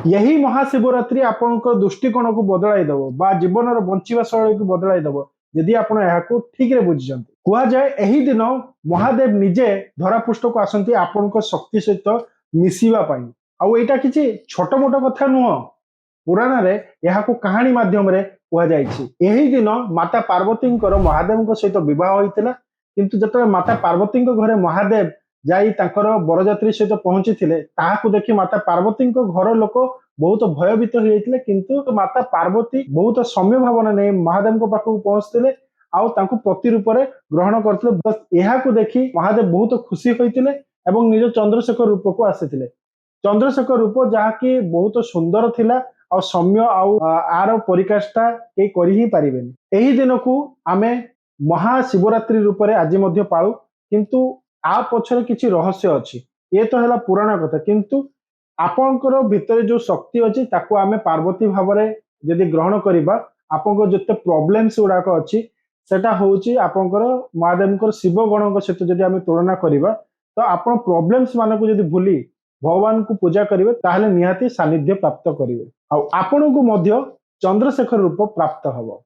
यही महाशिवरात्रि आपणकर दृष्टिकोण को बदलाई दब बा जीवन बंचिवा शैली को बदलाई दब यदि आप ठीक रे बुझिछन। कुआ जाए एही दिन महादेव निजे धरापृष्ठ को आसंती आपण शक्ति सहित मिसिबा पई। आउ एटा किछि छोट मोट कथा नुह, पुराण रे यहाको कहानी माध्यम रे कुआ जाइछि। एही दिन माता पार्वती महादेव सहित विवाह होइतिला, किंतु जतबे माता पार्वती घरे महादेव जाई तांकर बरजात्री सहित पहुंची थिले, ताहाकु देखि माता पार्वती घर लोक बहुत भयभीत हो जाइतिले। किंतु माता पार्वती बहुत सौम्य भावना नै महादेव पाखक पहुंचतिले आउ तांकु पति रूप रे ग्रहण करथिले। बस एहाकु देखि महादेव बहुत खुशी होइतिले एवं निज चंद्रशेखर रूप को आसीथिले। चंद्रशेखर रूप जहाँकि बहुत सुंदर थिला और सौम्य आर परिकाष्ठा के करि ही पारिबेनी। एही दिन को आमे महाशिवरात्रि रूप रे आज मध्य पाळु, किंतु आ पछरे किछि रहस्य अछि। ये तो हैला पुराण कथा, किंतु आपनकर भितरे जो शक्ति अछि ताको आमे पार्वती भावरे यदि ग्रहण करिबा, आपनको जते प्रॉब्लम्स गुडाक अछि सेटा होउची आपनकर महादेवकर शिव गणक सहित जदि आमे तुलना करिबा, तो आपण प्रॉब्लम्स मानको जदि भूली भगवान को पूजा करिवे ताहले निहाती सानिध्य प्राप्त करिवे। आ आपनको मध्य चंद्रशेखर रूप प्राप्त हबो।